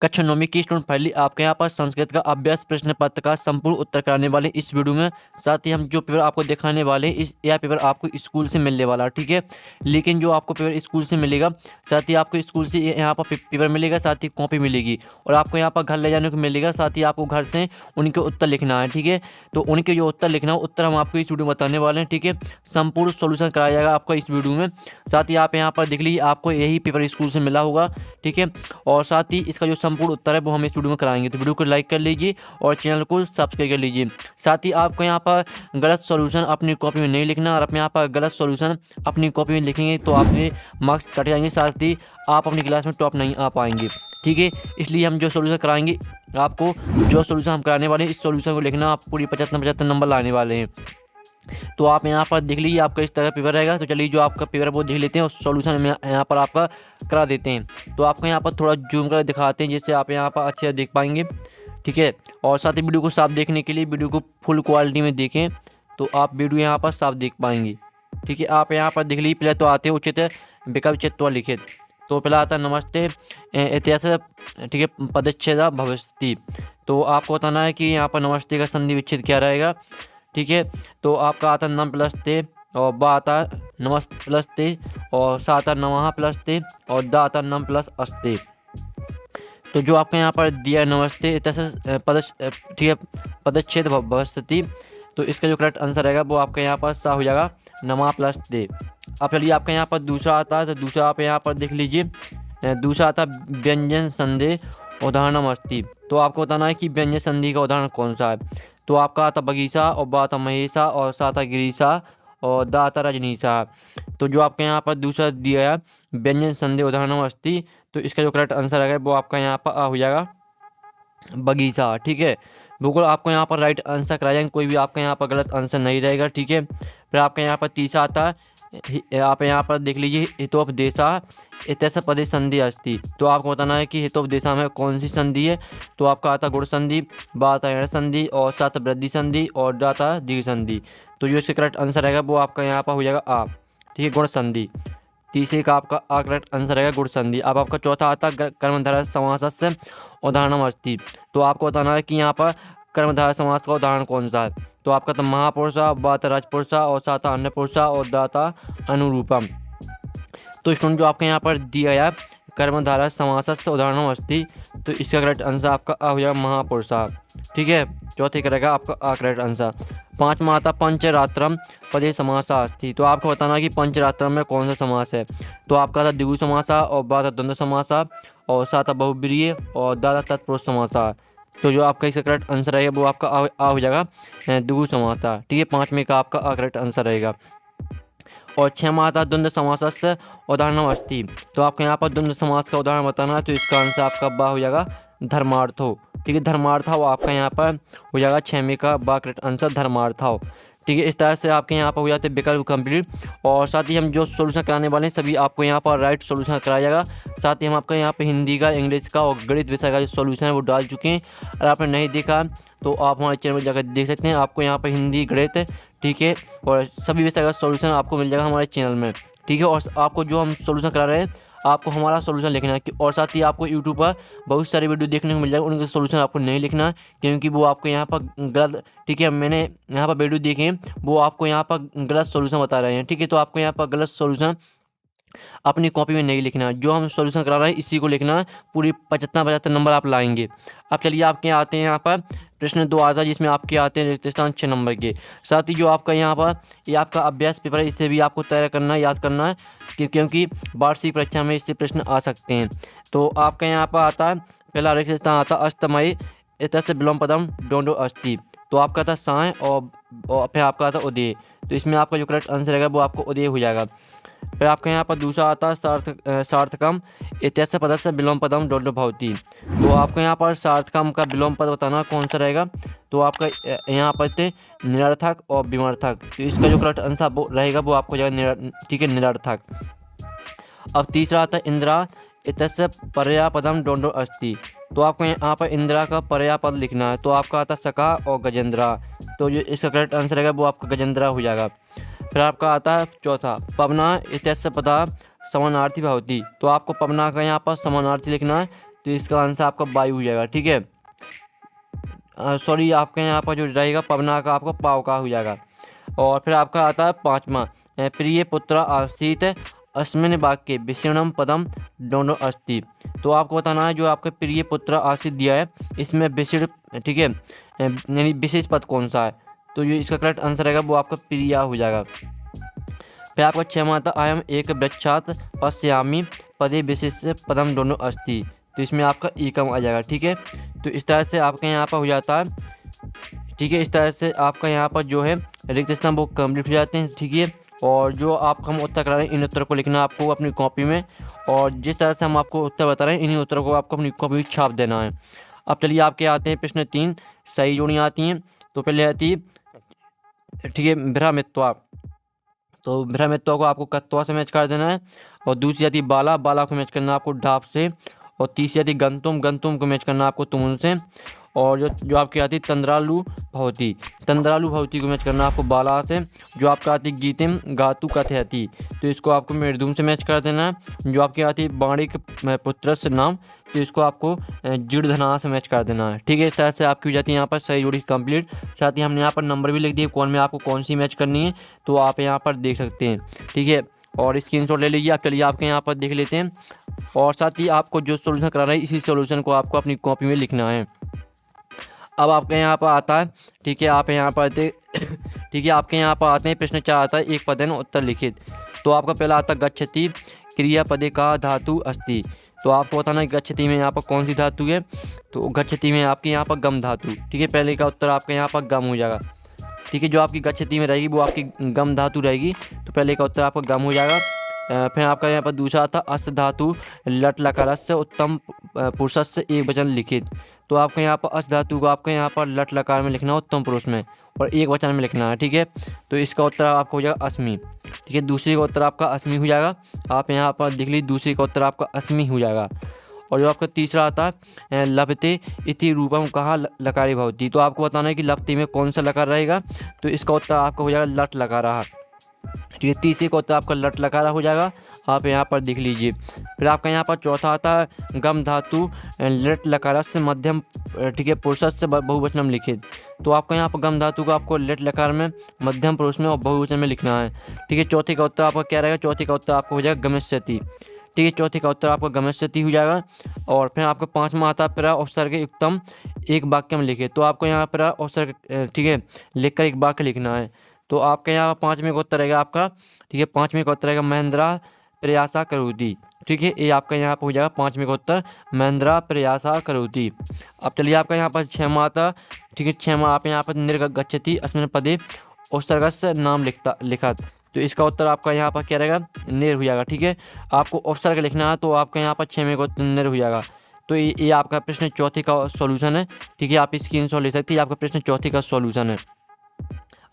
कक्षा 9वीं की student finally आपके यहाँ पर संस्कृत का अभ्यास प्रश्न पत्र का संपूर्ण उत्तर कराने वाले इस वीडियो में। साथ ही हम जो पेपर आपको दिखाने वाले हैं यह पेपर आपको स्कूल से मिलने वाला है, ठीक है। लेकिन जो आपको पेपर स्कूल से मिलेगा, साथ ही आपको स्कूल से यहाँ पर पेपर मिलेगा, साथ ही कॉपी मिलेगी और आपको यहाँ पर घर ले जाने को मिलेगा। साथ ही आपको घर से उनके उत्तर लिखना है, ठीक है। तो उनके जो उत्तर लिखना है, उत्तर हम आपको इस वीडियो में बताने वाले हैं, ठीक है। संपूर्ण सोल्यूशन कराया जाएगा आपका इस वीडियो में। साथ ही आप यहाँ पर देख लीजिए, आपको यही पेपर स्कूल से मिला होगा, ठीक है। और साथ ही इसका जो संपूर्ण उत्तर है वो हम इस वीडियो में कराएंगे। तो वीडियो को लाइक कर लीजिए और चैनल को सब्सक्राइब कर लीजिए। साथ ही आपको यहाँ पर गलत सॉल्यूशन अपनी कॉपी में नहीं लिखना, और अपने यहाँ पर गलत सॉल्यूशन अपनी कॉपी में लिखेंगे तो आपके मार्क्स कट जाएंगे, साथ ही आप अपनी क्लास में टॉप नहीं आ पाएंगे, ठीक है। इसलिए हम जो सॉल्यूशन कराएंगे आपको, जो सॉल्यूशन हम कराने वाले हैं, इस सॉल्यूशन को लिखना, आप पूरी 75 नंबर लाने वाले हैं। तो आप यहाँ पर देख लीजिए, आपका इस तरह पेपर रहेगा। तो चलिए जो आपका पेपर है वो देख लेते हैं और सॉल्यूशन हम यहाँ पर आपका करा देते हैं। तो आपको यहाँ पर थोड़ा जूम कर दिखाते हैं जिससे आप यहाँ पर अच्छे से देख पाएंगे, ठीक है। और साथ ही वीडियो को साफ देखने के लिए वीडियो को फुल क्वालिटी में देखें तो आप वीडियो यहाँ पर साफ देख पाएंगे, ठीक है। आप यहाँ पर देख लीजिए, पहले तो आते हैं उचित विकल्प चित्वा लिखित। तो पहला आता है नमस्ते इतिहास, ठीक है, पदच्छेद भविष्यति। तो आपको बताना है कि यहाँ पर नमस्ते का संधि विच्छेद क्या रहेगा, ठीक है। तो आपका आता नम प्लस ते और बा आता नमस्त प्लस ते और सा आता नमः प्लस ते और दा आता नम प्लस अस्ते। तो जो आपके यहाँ पर दिया नमस्ते ठीक है, पदच्छेद भविष्यति, तो इसका जो करेक्ट आंसर रहेगा वो आपका यहाँ पर सा हो जाएगा नमा प्लस दे। अब चलिए आपका यहाँ पर दूसरा आता है। तो दूसरा आप यहाँ पर देख लीजिए, दूसरा आता व्यंजन संधि उदाहरणम अस्ति। तो आपको बताना है कि व्यंजन संधि का उदाहरण कौन सा है। तो आपका आता बगीचा और बा आता महेशा और सा आता गिरीशा और दा आता रजनीशा। तो जो आपके यहाँ पर दूसरा दिया है व्यंजन संधि उदाहरणम अस्ति, तो इसका जो करेक्ट आंसर है वो आपका यहाँ पर हो जाएगा बगीचा, ठीक है। बिल्कुल आपको यहाँ पर राइट आंसर कराया जाएंगे, कोई भी आपका यहाँ पर गलत आंसर नहीं रहेगा, ठीक है। फिर आपका यहाँ पर तीसरा आता है, आप यहाँ पर देख लीजिए हितोपदेशा इत्यस्य पदे संधि अस्ति। तो आपको बताना है कि हितोपदेशा में कौन सी संधि है। तो आपका आता गुण संधि, बा आता ऋण संधि और सा आता वृद्धि संधि और डा आता दीर्घ संधि। तो जो इसका करेक्ट आंसर रहेगा वो आपका यहाँ पर हो जाएगा आ, ठीक है, गुण संधि। तीसरे का आपका आ करेक्ट आंसर रहेगा गुण संधि। अब आपका चौथा आता कर्मधारय समासस्य उदाहरणम अस्ति। तो आपको बताना है कि यहाँ पर कर्मधारय समास का उदाहरण कौन सा है। तो आपका तो महापुरुषा, बाता राजपुरुषा और साता अन्य पुरुषा और दाता अनुरूपम। तो स्टूडेंट जो आपके यहाँ पर दिया है कर्मधारय समासस्य उदाहरणम अस्ति, तो इसका करेक्ट आंसर आपका आ हो जाएगा महापुरुषा, ठीक है। चौथे करेगा आपका आ करेक्ट आंसर। पाँचवा आता पंचरात्रम पदे समासा अस्ति। तो आपको बताना है कि पंचरात्रम में कौन सा समास है। तो आपका था द्विगु समासा और बा था द्वंद्व समासा और सा था बहुब्रीहि और दा था तत्पुरुष समासा। तो जो आपका इसका करेक्ट आंसर रहेगा वो आपका आ हो जाएगा द्विगु समासा, ठीक है। पाँचवें का आपका आ करेक्ट आंसर रहेगा। और छठवां आता द्वंद्व समासस्य उदाहरणम अस्ति। तो आपको यहाँ पर द्वंद्व समास का उदाहरण बताना है, तो इसका आंसर आपका बा हो जाएगा धर्मार्थो, ठीक है। धर्मार्था वो आपका यहाँ पर हो जाएगा छवें का बा करेक्ट आंसर धर्मार्था, ठीक है। इस तरह से आपके यहाँ पर हो जाते हैं विकल्प कंप्लीट। और साथ ही हम जो सोल्यूशन कराने वाले हैं सभी आपको यहाँ पर राइट सोल्यूशन कराया जाएगा। साथ ही हम आपका यहाँ पर हिंदी का, इंग्लिश का और गणित विषय का जो सोल्यूशन है वो डाल चुके हैं। अगर आपने नहीं देखा तो आप हमारे चैनल में जाकर देख सकते हैं। आपको यहाँ पर हिंदी, गणित, ठीक है, और सभी विषय का सोल्यूशन आपको मिल जाएगा हमारे चैनल में, ठीक है। और आपको जो हम सोल्यूशन करा रहे हैं आपको हमारा सोल्यूशन लिखना है। और साथ ही आपको यूट्यूब पर बहुत सारे वीडियो देखने को मिल जाएगा, उनके सोल्यूशन आपको नहीं लिखना है क्योंकि वो आपको यहाँ पर गलत, ठीक है। मैंने यहाँ पर वीडियो देखे हैं वो आपको यहाँ पर गलत सोल्यूशन बता रहे हैं, ठीक है। तो आपको यहाँ पर गलत सोल्यूशन अपनी कॉपी में नहीं लिखना है, जो हम सॉल्यूशन करा रहे हैं इसी को लिखना है। पूरी 75 नंबर आप लाएंगे। अब चलिए आपके आते हैं यहाँ पर प्रश्न 2 आता है जिसमें आपके आते हैं रिक्त स्थान 6 नंबर के। साथ ही जो आपका यहाँ पर ये आपका अभ्यास पेपर है, इससे भी आपको तैयार करना है, याद करना है क्योंकि वार्षिक परीक्षा में इससे प्रश्न आ सकते हैं। तो आपका यहाँ पर आता है पहला रिक्त स्थान आता है अस्तमयी इत्यस्य विलोम पदम डोंडो अस्ति। तो आपका था साय और फिर आपका आता उदय। तो इसमें आपका जो करेक्ट आंसर रहेगा वो आपको उदय हो जाएगा। फिर आपके यहाँ पर दूसरा आता है सार्थकम इत्यस्य पदस्य विलोम पदम डोंडो भवति। तो आपको यहाँ पर सार्थकम का विलोम पद बताना कौन सा रहेगा। तो आपका यहाँ पर थे निरर्थक और विमर्थक। तो इसका जो करेक्ट आंसर वो रहेगा वो आपको जाएगा ठीक है, निरर्थक। अब तीसरा आता है इंदिरा इत्यस्य पर्यायपदम डोंडो अस्ति। तो आपको यहाँ पर इंदिरा का पर्यायपद लिखना है। तो आपका आता सका और गजेंद्रा। तो जो इसका करेक्ट आंसर रहेगा वो आपका गजेंद्रा हो जाएगा। फिर आपका आता है चौथा पवना इत्यस्य पदा समानार्थी भवति। तो आपको पवना का यहाँ पर समानार्थी लिखना है। तो इसका आंसर आपका वायु हो जाएगा। ठीक है, सॉरी आपके यहाँ पर जो रहेगा पवना का आपका पाव का हो जाएगा। और फिर आपका आता है पाँचवा, प्रिय पुत्र आसीत अस्मिन वाक्य विषणम पदम दोनों अस्ति। तो आपको बताना है जो आपका प्रिय पुत्र आसीत दिया है इसमें विशिष्ट, ठीक है, यानी विशेष पद कौन सा है, तो जो इसका करेक्ट आंसर रहेगा वो आपका प्रिया हो जाएगा। फिर आपका छः आता अयम एक वृक्षात पश्यामी पदे विशेष पदम दोनों अस्ति। तो इसमें आपका एकम आ जाएगा। ठीक है, तो इस तरह से आपके यहाँ पर हो जाता है। ठीक है, इस तरह से आपका यहाँ पर जो है रिक्त स्तंभ वो कम्प्लीट हो जाते हैं। ठीक है, और जो आपको हम उत्तर करा रहे हैं इन उत्तर को लिखना आपको अपनी कॉपी में, और जिस तरह से हम आपको उत्तर बता रहे हैं इन्हीं उत्तरों को आपको अपनी कॉपी में छाप देना है। अब चलिए आपके आते हैं प्रश्न 3, सही जोड़ियाँ आती हैं। तो पहले आती है, ठीक है, भ्रामित्वा। तो भ्रामित्वा को आपको कत्वा से मैच कर देना है। और दूसरी आती है बाला, बाला को मैच करना आपको ढाप से। और तीसरी आती है गंतुम, गंतुम को मैच करना आपको तुमुल से। और जो आपकी आती है तंद्रालु भवती, तंद्रालु भवती को मैच करना आपको बाला से। जो आपका आती है गीतिम गातु कथयति, तो इसको आपको मृदुम से मैच कर देना है। जो आपकी आती है बाणिक पुत्र से नाम, तो इसको आपको जीर्धना से मैच कर देना है। ठीक है, इस तरह से आपकी हो जाती है यहाँ पर सही जोड़ी कंप्लीट। साथ ही हमने यहाँ पर नंबर भी लिख दिए कौन में आपको कौन सी मैच करनी है, तो आप यहाँ पर देख सकते हैं। ठीक है, और स्क्रीनशॉट ले लीजिए आप। चलिए आपके यहाँ पर देख लेते हैं, और साथ ही आपको जो सोल्यूशन करा रहा है इसी सोल्यूशन को आपको अपनी कॉपी में लिखना है। अब आपके यहाँ पर आता है, ठीक है, आप यहाँ पर ठीक है, आपके यहाँ पर आते हैं प्रश्न 4 आता है एक पदेन उत्तर लिखित। तो आपका पहला आता है गच्छति क्रियापदे का धातु अस्ति। तो आपको बताना है गच्छति में यहाँ पर कौन सी धातु है, तो गच्छति में आपके यहाँ पर गम धातु। ठीक है, पहले का उत्तर आपके यहाँ पर गम हो जाएगा। ठीक है, जो आपकी गच्छति में रहेगी वो आपकी गम धातु रहेगी, तो पहले का उत्तर आपका गम हो जाएगा। फिर आपका यहाँ पर दूसरा आता अस धातु लट लकारस्य उत्तम पुरुषस्य एक वचन लिखित। तो आपको यहाँ पर अस धातु को आपको यहाँ पर लट लकार में लिखना है उत्तम पुरुष में, और एक वचन में लिखना है। ठीक है, तो इसका उत्तर आपको हो जाएगा अस्मि। ठीक है, दूसरी का उत्तर आपका अस्मि हो जाएगा। आप यहाँ पर देख लीजिए, दूसरी का उत्तर आपका अस्मि हो जाएगा। और जो आपका तीसरा आता है लभते इति रूपम कहा लकारी भवती। तो आपको बताना है कि लभते में कौन सा लकार रहेगा, तो इसका उत्तर आपका हो जाएगा लट लगा रहा। ठीक है, तीसरे का उत्तर आपका लट लकारा हो जाएगा। आप यहाँ पर देख लीजिए। फिर आपका यहाँ पर चौथा आता है गम धातु लट लकार से मध्यम, ठीक है, पुरुष से बहुवचन लिखित। तो आपका यहाँ पर गम धातु को आपको लट लकार में मध्यम पुरुष में और बहुवचन में लिखना है। ठीक है, चौथे का उत्तर आपका क्या रहेगा, चौथे का उत्तर आपको हो जाएगा गमिष्यति। ठीक है, चौथे का उत्तर आपका गमिष्यति हो जाएगा। और फिर आपका पाँचवा आता है प्रा उपसर्ग युक्तम एक वाक्य में लिखे। तो आपको यहाँ प्रा उपसर्ग, ठीक है, लिखकर एक वाक्य लिखना है। तो आपके यहाँ पाँचवें का उत्तर रहेगा आपका, ठीक है, पाँचवें का उत्तर रहेगा महेंद्रा प्रयासा करोति। ठीक है, ये आपका यहाँ पर हो जाएगा पाँचवें का उत्तर महेंद्रा प्रयासा करोति। अब चलिए आपका यहाँ पर छठवां आता, ठीक है, छठवां आप यहाँ पर निर्गच्छति अस्मिन् पदे उपसर्गस्य नाम लिखा। तो इसका उत्तर आपका यहाँ पर क्या रहेगा, नेर हो जाएगा। ठीक है, आपको उपसर्ग लिखना है, तो आपका यहाँ पर छठवें का उत्तर नेर हो जाएगा। तो ये आपका प्रश्न चौथे का सॉल्यूशन है। ठीक है, आप स्क्रीनशॉट ले सकते हैं, आपका प्रश्न चौथे का सॉल्यूशन है,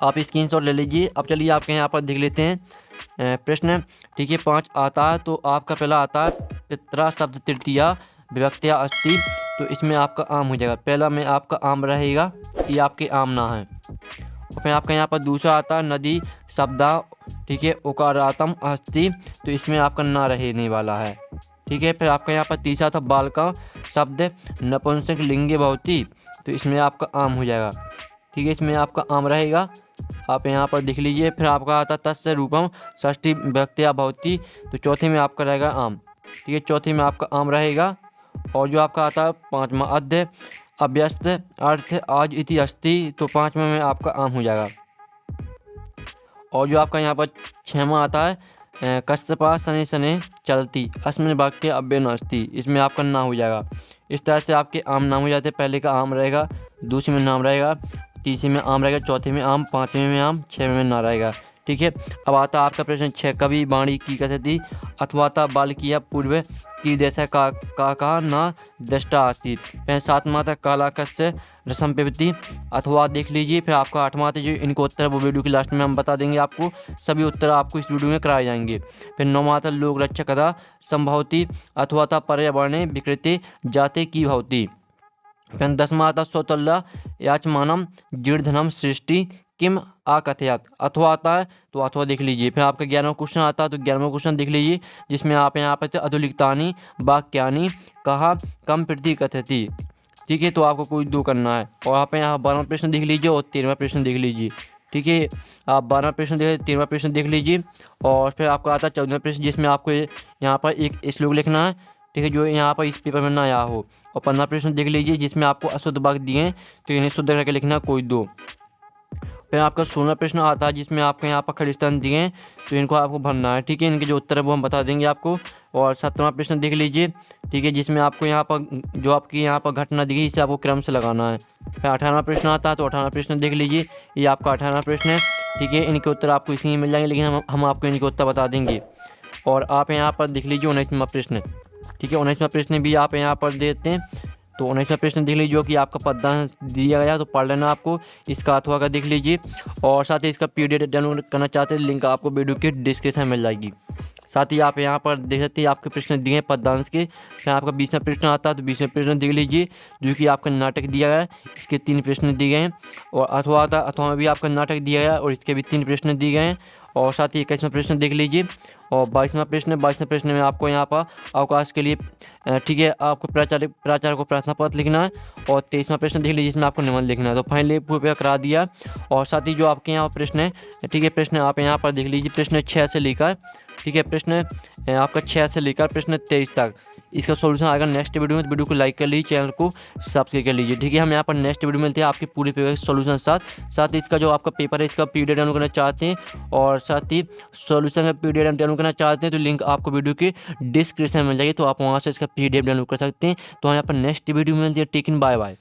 आप स्क्रीनशॉट ले लीजिए। अब चलिए आपके यहाँ पर देख लेते हैं प्रश्न। ठीक है, 5 आता है। तो आपका पहला आता है पित्रा शब्द तृतीया विभक्त्या अस्ति। तो इसमें आपका आम हो जाएगा, पहला में आपका आम रहेगा, ये आपके आम ना है। और फिर आपका यहाँ पर दूसरा आता है नदी शब्दा, ठीक है, उकारातम अस्ति। तो इसमें आपका ना रहने वाला है। ठीक है, फिर आपका यहाँ पर तीसरा था बालका शब्द नपुंसक लिंगे भवती। तो इसमें आपका आम हो जाएगा। ठीक है, इसमें आपका आम रहेगा, आप यहाँ पर देख लीजिए। फिर आपका आता तस्य रूपम षष्ठी विभक्त्या भवती। तो चौथे में आपका रहेगा आम। ठीक है, चौथे में आपका आम रहेगा। और जो आपका आता है पाँचवा अध्य अभ्यस्त अर्थ आज इति अस्ति। तो पाँचवें में आपका आम हो जाएगा। और जो आपका यहाँ पर छठवां आता है कश्यपा शनि शनि चलती अस्मिन् वाक्ये अव्यय अस्ति। इसमें आपका ना हो जाएगा। इस तरह से आपके आम नाम हो जाते हैं। पहले का आम रहेगा, दूसरे में नाम रहेगा, तीसरे में आम रहेगा, चौथे में आम, पाँचवें में आम, छठवें में ना रहेगा। ठीक है, अब आता आपका प्रश्न 6 कवि वाणी की कथति अथवा बालकिया पूर्व की जैसा का न दृष्टा आसीत। फिर 7वां था काला कस्य रसम पिबती अथवा देख लीजिए। फिर आपका 8वां था, जो इनको उत्तर वो वीडियो की लास्ट में हम बता देंगे, आपको सभी उत्तर आपको इस वीडियो में कराए जाएंगे। फिर 9वां था लोक रक्षकता संभवती अथवा पर्यावरणे विकृति जाते की भवती। फिर 10वां था स्वतल्ला याचमानम जीर्धनम सृष्टि किम आकथयत, अथवा आता है तो अथवा देख लीजिए। फिर आपका 11वां क्वेश्चन आता है तो 11वां क्वेश्चन देख लीजिए, जिसमें आप यहाँ पर अधुलिखितानि वाक्यानि कहा कम प्रति कथयति। ठीक है, तो आपको कोई दो करना है। और आप यहाँ 12वां प्रश्न देख लीजिए और 13वां प्रश्न देख लीजिए। ठीक है, आप 12वां प्रश्न देख 13वां प्रश्न देख लीजिए। और फिर आपका आता है 14वां प्रश्न, जिसमें आपको यहाँ पर एक श्लोक लिखना है। ठीक है, जो यहाँ पर इस पेपर में ना आया हो। और 15वां प्रश्न देख लीजिए, जिसमें आपको अशुद्ध वाक्य दिए हैं तो इन्हें शुद्ध करके लिखना कोई दो। फिर आपका 16वां प्रश्न आता है, जिसमें आपको यहाँ पर खलिस्तान दिए हैं तो इनको आपको भरना है। ठीक है, इनके जो उत्तर है वो हम बता देंगे आपको। और 17वां प्रश्न देख लीजिए। ठीक है, जिसमें आपको यहाँ पर जो आपकी यहाँ पर घटना दी गई इसे आपको क्रम से लगाना है। फिर 18वां प्रश्न आता है तो 18वां प्रश्न देख लीजिए, ये आपका 18वां प्रश्न है। ठीक है, इनके उत्तर आपको इसी में मिल जाएंगे, लेकिन हम आपको इनके उत्तर बता देंगे। और आप यहाँ पर देख लीजिए 19वां प्रश्न। ठीक है, 19वां प्रश्न भी आप यहाँ पर देते हैं तो 19वां प्रश्न देख लीजिए, जो कि आपका पददान दिया गया तो पढ़ लेना आपको, इसका अथवा का देख लीजिए। और साथ ही इसका PDF डाउनलोड करना चाहते हैं, लिंक आपको वीडियो के डिस्क्रिप्शन में मिल जाएगी। साथ ही आप यहाँ पर देख सकते हैं आपके प्रश्न दिए हैं पददान के। फिर आपका 20वां प्रश्न आता है तो 20वें प्रश्न देख लीजिए, जो कि आपका नाटक दिया गया है, इसके 3 प्रश्न दिए गए हैं। और अथवा आता है, अथवा में भी आपका नाटक दिया गया है और इसके भी 3 प्रश्न दिए गए हैं। और साथ ही 21वां प्रश्न देख लीजिए। और 22वां प्रश्न में आपको यहाँ पर अवकाश के लिए ठीक है आपको प्राचार्य को प्रार्थना पत्र लिखना है। और 23वां प्रश्न देख लीजिए, जिसमें आपको निबंध लिखना है। तो फाइनली पूरा करा दिया। और साथ ही जो आपके यहाँ प्रश्न है, ठीक है, प्रश्न आप यहाँ पर देख लीजिए, प्रश्न 6 से लेकर, ठीक है, प्रश्न आपका 6 से लेकर प्रश्न 23 तक इसका सॉल्यूशन आएगा नेक्स्ट वीडियो में। तो वीडियो को लाइक कर लीजिए, चैनल को सब्सक्राइब कर लीजिए। ठीक है, हम यहाँ पर नेक्स्ट वीडियो में मिलते हैं आपके पूरे पेपर के सॉल्यूशन साथ ही इसका जो आपका पेपर है इसका PDF डाउनलोड करना चाहते हैं और साथ ही सॉल्यूशन का PDF डाउनलोड करना चाहते हैं तो लिंक आपको वीडियो के डिस्क्रिप्शन में मिल जाएगी, तो आप वहाँ से इसका PDF डाउनलोड कर सकते हैं। तो हम यहाँ पर नेक्स्ट वीडियो में मिलते हैं। टेक इन, बाय बाय।